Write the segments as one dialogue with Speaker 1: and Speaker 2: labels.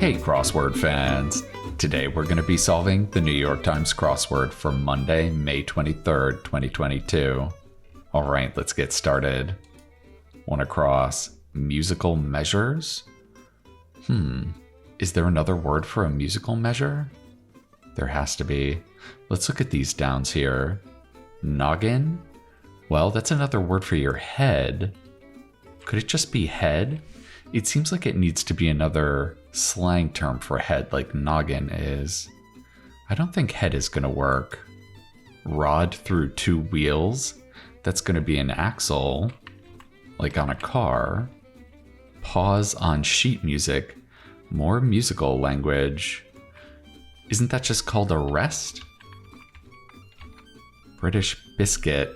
Speaker 1: Hey crossword fans! Today we're going to be solving the New York Times crossword for Monday, May 23rd, 2022. Alright, let's get started. One across. Musical measures? Is there another word for a musical measure? There has to be. Let's look at these downs here. Noggin? Well, that's another word for your head. Could it just be head? It seems like it needs to be another slang term for head like noggin is. I don't think head is going to work. Rod through two wheels? That's going to be an axle, like on a car. Pause on sheet music? More musical language. Isn't that just called a rest? British biscuit.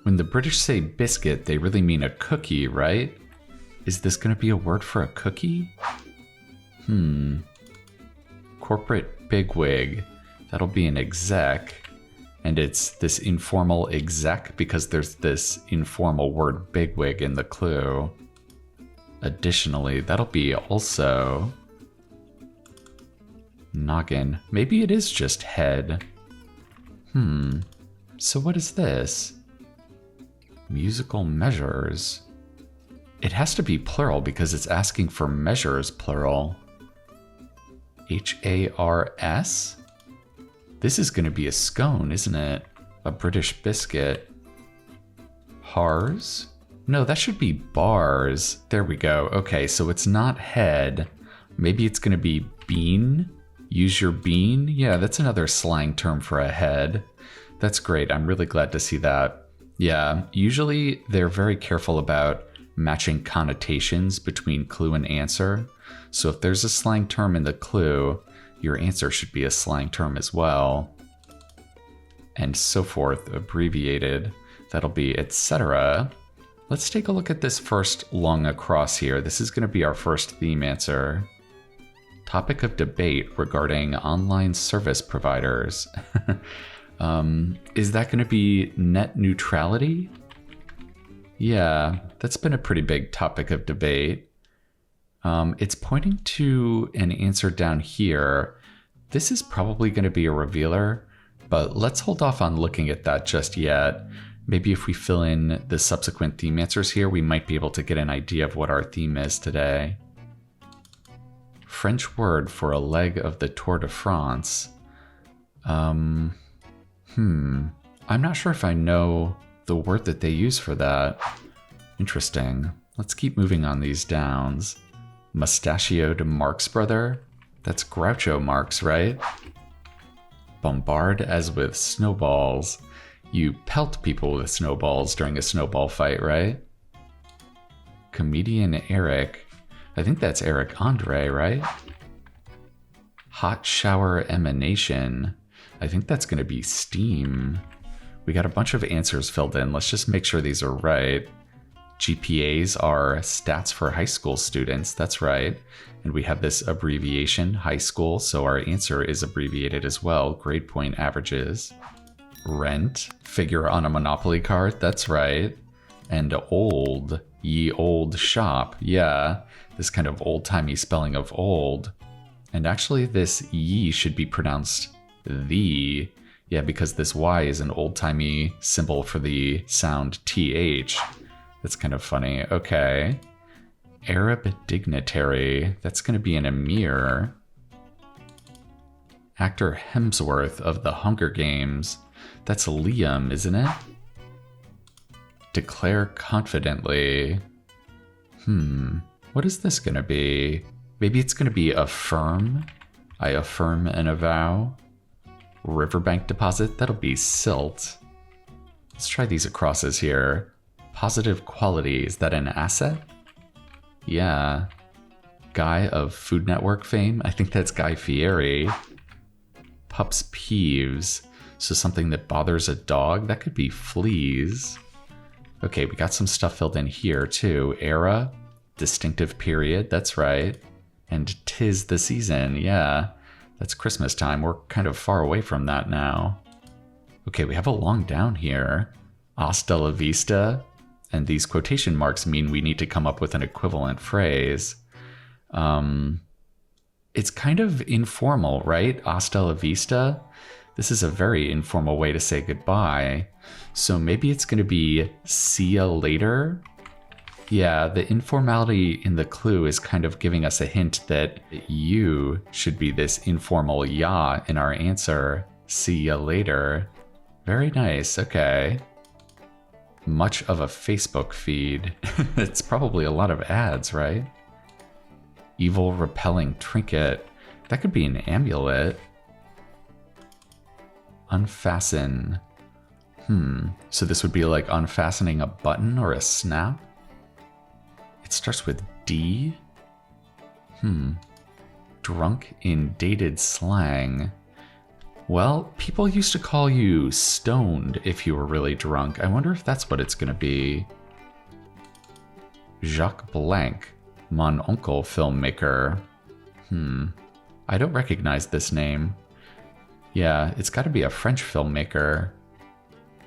Speaker 1: When the British say biscuit, they really mean a cookie, right? Is this going to be a word for a cookie? Corporate bigwig. That'll be an exec. And it's this informal exec because there's this informal word bigwig in the clue. Additionally, that'll be also noggin. Maybe it is just head. So what is this? Musical measures. It has to be plural because it's asking for measures plural. H-A-R-S? This is going to be a scone, isn't it? A British biscuit. Hars? No, that should be bars. There we go. Okay, so it's not head. Maybe it's going to be bean? Use your bean? Yeah, that's another slang term for a head. That's great. I'm really glad to see that. Yeah, usually they're very careful about matching connotations between clue and answer. So if there's a slang term in the clue, your answer should be a slang term as well. And so forth, abbreviated. That'll be etc. Let's take a look at this first long across here. This is going to be our first theme answer. Topic of debate regarding online service providers. Is that going to be net neutrality? Yeah, that's been a pretty big topic of debate. It's pointing to an answer down here. This is probably going to be a revealer, but let's hold off on looking at that just yet. Maybe if we fill in the subsequent theme answers here, we might be able to get an idea of what our theme is today. French word for a leg of the Tour de France. I'm not sure if I know the word that they use for that. Interesting. Let's keep moving on these downs. Mustachioed Marx brother? That's Groucho Marx, right? Bombard as with snowballs. You pelt people with snowballs during a snowball fight, right? Comedian Eric. I think that's Eric Andre, right? Hot shower emanation. I think that's going to be steam. We got a bunch of answers filled in. Let's just make sure these are right. GPAs are stats for high school students. That's right. And we have this abbreviation, high school, so our answer is abbreviated as well. Grade point averages. Rent, figure on a Monopoly card. That's right. And old, ye old shop. Yeah, this kind of old-timey spelling of old. And actually this ye should be pronounced the. Yeah, because this Y is an old-timey symbol for the sound TH. That's kind of funny. Okay. Arab dignitary. That's going to be an emir. Actor Hemsworth of the Hunger Games. That's Liam, isn't it? Declare confidently. What is this going to be? Maybe it's going to be affirm. I affirm and avow. Riverbank deposit, that'll be silt. Let's try these acrosses here. Positive quality, is that an asset? Yeah. Guy of Food Network fame, I think that's Guy Fieri. Pups peeves, so something that bothers a dog, that could be fleas. Okay, we got some stuff filled in here too. Era, distinctive period, that's right. And 'tis the season, yeah. That's Christmas time. We're kind of far away from that now. Okay, we have a long down here. Hasta la vista. And these quotation marks mean we need to come up with an equivalent phrase. It's kind of informal, right? Hasta la vista. This is a very informal way to say goodbye. So maybe it's going to be see ya later. Yeah, the informality in the clue is kind of giving us a hint that you should be this informal ya in our answer. See ya later. Very nice, okay. Much of a Facebook feed. It's probably a lot of ads, right? Evil repelling trinket. That could be an amulet. Unfasten. So this would be like unfastening a button or a snap? It starts with D? Drunk in dated slang. Well, people used to call you stoned if you were really drunk. I wonder if that's what it's gonna be. Jacques Blanc, mon oncle filmmaker. I don't recognize this name. Yeah, it's gotta be a French filmmaker.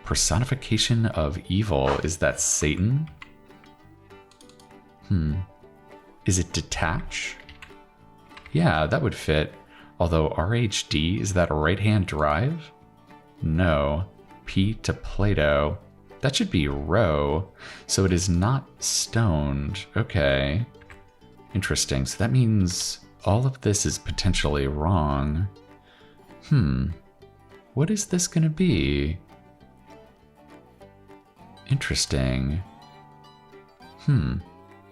Speaker 1: Personification of evil, is that Satan? Is it detach? Yeah, that would fit. Although RHD, is that a right-hand drive? No. P to Plato. That should be row. So it is not stoned. Okay. Interesting. So that means all of this is potentially wrong. What is this going to be? Interesting.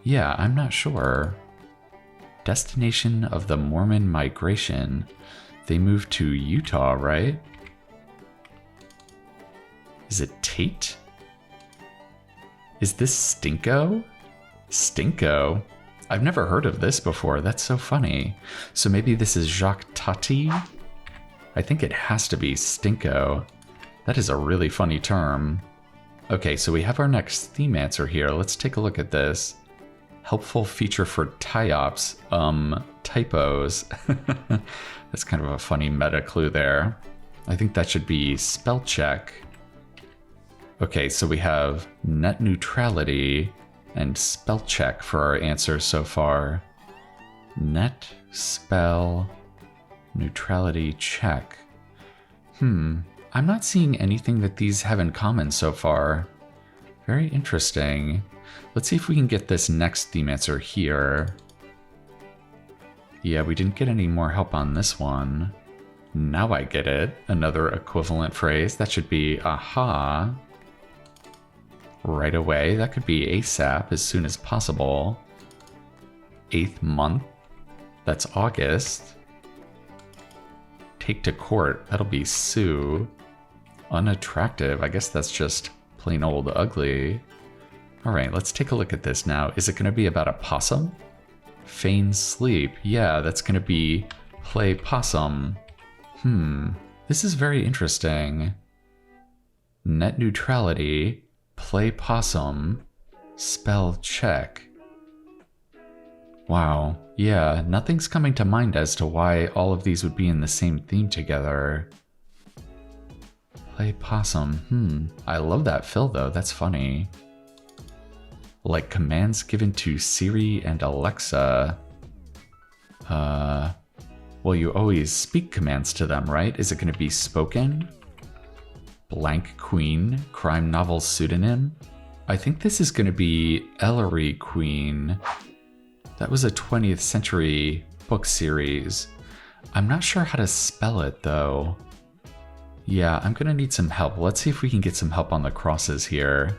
Speaker 1: Yeah, I'm not sure. Destination of the Mormon migration. They moved to Utah, right? Is it Tate? Is this Stinko? Stinko? I've never heard of this before. That's so funny. So maybe this is Jacques Tati? I think it has to be Stinko. That is a really funny term. Okay, so we have our next theme answer here. Let's take a look at this. Helpful feature for TIOPS. Typos. That's kind of a funny meta clue there. I think that should be spell check. Okay, so we have net neutrality and spell check for our answers so far. Net spell neutrality check. I'm not seeing anything that these have in common so far. Very interesting. Let's see if we can get this next theme answer here. Yeah, we didn't get any more help on this one. Now I get it. Another equivalent phrase. That should be aha. Right away. That could be ASAP, as soon as possible. 8th month. That's August. Take to court. That'll be sue. Unattractive. I guess that's just plain old ugly. All right, let's take a look at this now. Is it going to be about a possum? Feign sleep. Yeah, that's going to be play possum. This is very interesting. Net neutrality, play possum, spell check. Wow. Yeah, nothing's coming to mind as to why all of these would be in the same theme together. Play possum. I love that fill though. That's funny. Like commands given to Siri and Alexa. Well, you always speak commands to them, right? Is it going to be spoken? Blank Queen, crime novel pseudonym? I think this is going to be Ellery Queen. That was a 20th century book series. I'm not sure how to spell it though. Yeah, I'm going to need some help. Let's see if we can get some help on the crosses here.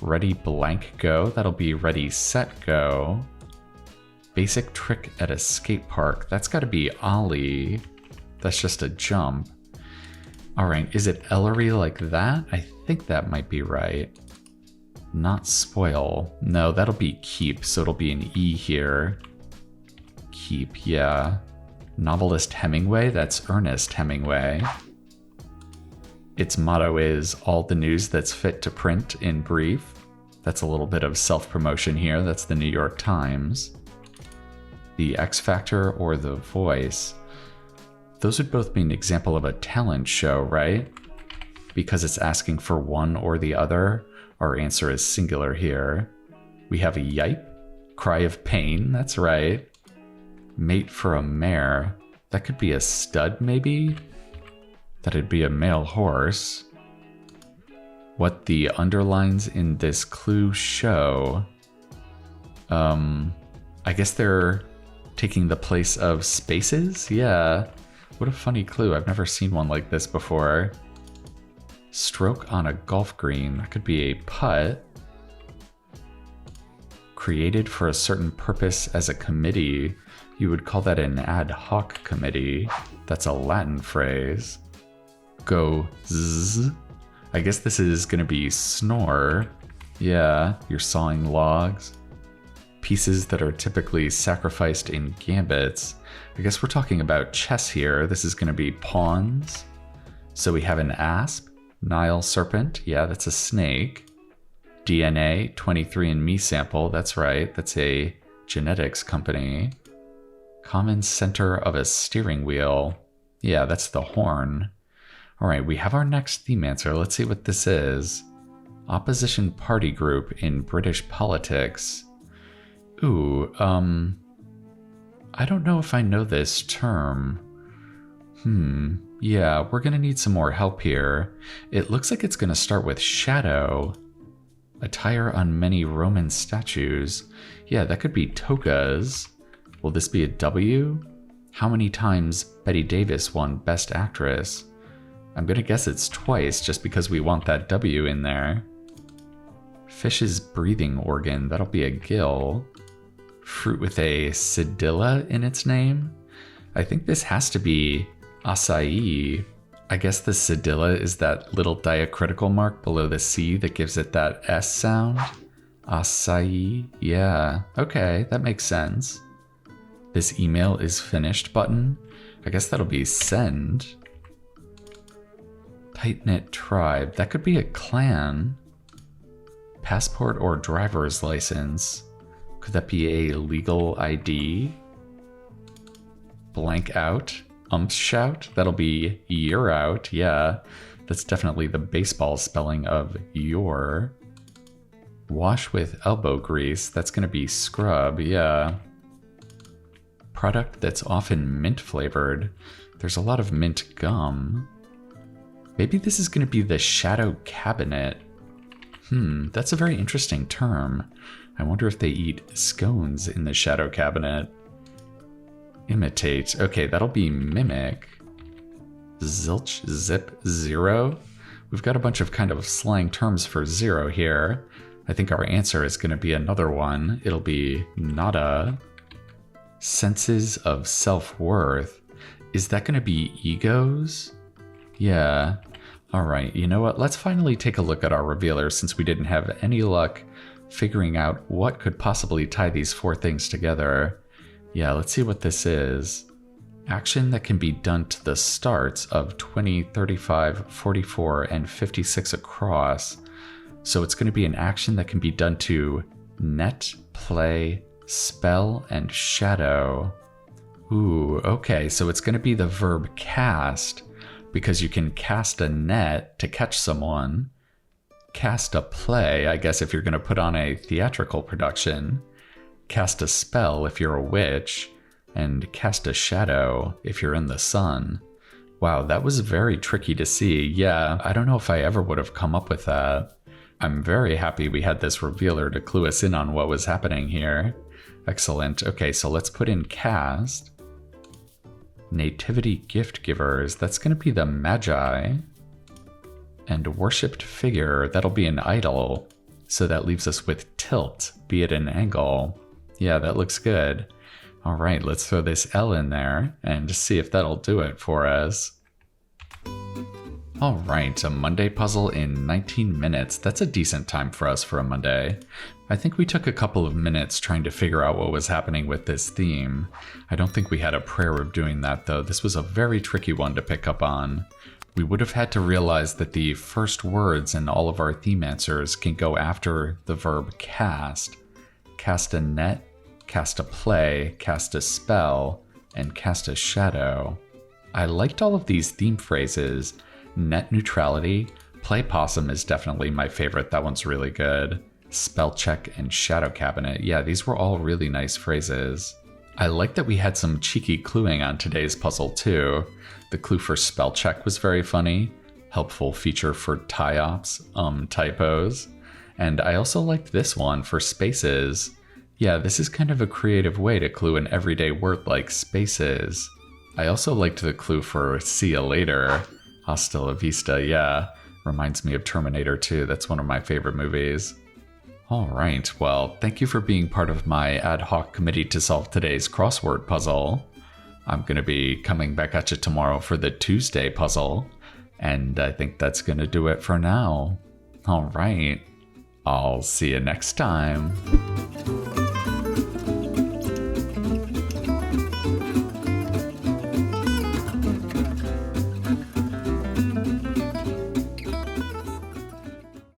Speaker 1: Ready, blank, go. That'll be ready, set, go. Basic trick at a skate park. That's got to be ollie. That's just a jump. All right, is it Ellery like that? I think that might be right. Not spoil. No, that'll be keep, so it'll be an E here. Keep, yeah. Novelist Hemingway, that's Ernest Hemingway. Its motto is, all the news that's fit to print in brief. That's a little bit of self-promotion here. That's the New York Times. The X Factor or The Voice. Those would both be an example of a talent show, right? Because it's asking for one or the other, our answer is singular here. We have a yipe, cry of pain, that's right. Mate for a mare. That could be a stud, maybe? That'd be a male horse. What the underlines in this clue show. I guess they're taking the place of spaces? Yeah. What a funny clue. I've never seen one like this before. Stroke on a golf green. That could be a putt. Created for a certain purpose as a committee. You would call that an ad hoc committee. That's a Latin phrase. Go zzz. I guess this is going to be snore. Yeah, you're sawing logs. Pieces that are typically sacrificed in gambits. I guess we're talking about chess here. This is going to be pawns. So we have an asp, Nile serpent. Yeah, that's a snake. DNA, 23andMe sample. That's right. That's a genetics company. Common center of a steering wheel. Yeah, that's the horn. All right, we have our next theme answer. Let's see what this is. Opposition party group in British politics. Ooh, I don't know if I know this term. Yeah, we're gonna need some more help here. It looks like it's gonna start with shadow. Attire on many Roman statues. Yeah, that could be togas. Will this be a W? How many times Bette Davis won Best Actress? I'm gonna guess it's twice just because we want that W in there. Fish's breathing organ, that'll be a gill. Fruit with a cedilla in its name? I think this has to be acai. I guess the cedilla is that little diacritical mark below the C that gives it that S sound. Acai, yeah, okay, that makes sense. This email is finished button. I guess that'll be send. Tight-knit tribe, that could be a clan. Passport or driver's license. Could that be a legal ID? Blank out. Shout. That'll be you're out. Yeah, that's definitely the baseball spelling of your. Wash with elbow grease. That's going to be scrub. Yeah. Product that's often mint flavored. There's a lot of mint gum. Maybe this is going to be the shadow cabinet. That's a very interesting term. I wonder if they eat scones in the shadow cabinet. Imitate. Okay, that'll be mimic. Zilch, zip, zero. We've got a bunch of kind of slang terms for zero here. I think our answer is going to be another one. It'll be nada. Senses of self-worth. Is that going to be egos? Yeah. All right, you know what? Let's finally take a look at our revealer since we didn't have any luck figuring out what could possibly tie these four things together. Yeah, let's see what this is. Action that can be done to the starts of 20, 35, 44, and 56 across. So it's going to be an action that can be done to net, play, spell, and shadow. Ooh, okay, so it's going to be the verb cast, because you can cast a net to catch someone. Cast a play, I guess if you're going to put on a theatrical production. Cast a spell if you're a witch. And cast a shadow if you're in the sun. Wow, that was very tricky to see. Yeah, I don't know if I ever would have come up with that. I'm very happy we had this revealer to clue us in on what was happening here. Excellent. Okay, so let's put in cast. Nativity gift givers, that's going to be the Magi. And worshipped figure, that'll be an idol. So that leaves us with tilt, be at an angle. Yeah, that looks good. All right, let's throw this L in there and just see if that'll do it for us. All right, a Monday puzzle in 19 minutes. That's a decent time for us for a Monday. I think we took a couple of minutes trying to figure out what was happening with this theme. I don't think we had a prayer of doing that though. This was a very tricky one to pick up on. We would have had to realize that the first words in all of our theme answers can go after the verb cast. Cast a net, cast a play, cast a spell, and cast a shadow. I liked all of these theme phrases. Net neutrality, play possum is definitely my favorite. That one's really good. Spell check and shadow cabinet. Yeah, these were all really nice phrases. I like that we had some cheeky cluing on today's puzzle too. The clue for spell check was very funny. Helpful feature for tie-ops, typos. And I also liked this one for spaces. Yeah, this is kind of a creative way to clue an everyday word like spaces. I also liked the clue for see you later. Hasta la vista, yeah. Reminds me of Terminator 2. That's one of my favorite movies. All right, well, thank you for being part of my ad hoc committee to solve today's crossword puzzle. I'm going to be coming back at you tomorrow for the Tuesday puzzle, and I think that's going to do it for now. All right, I'll see you next time.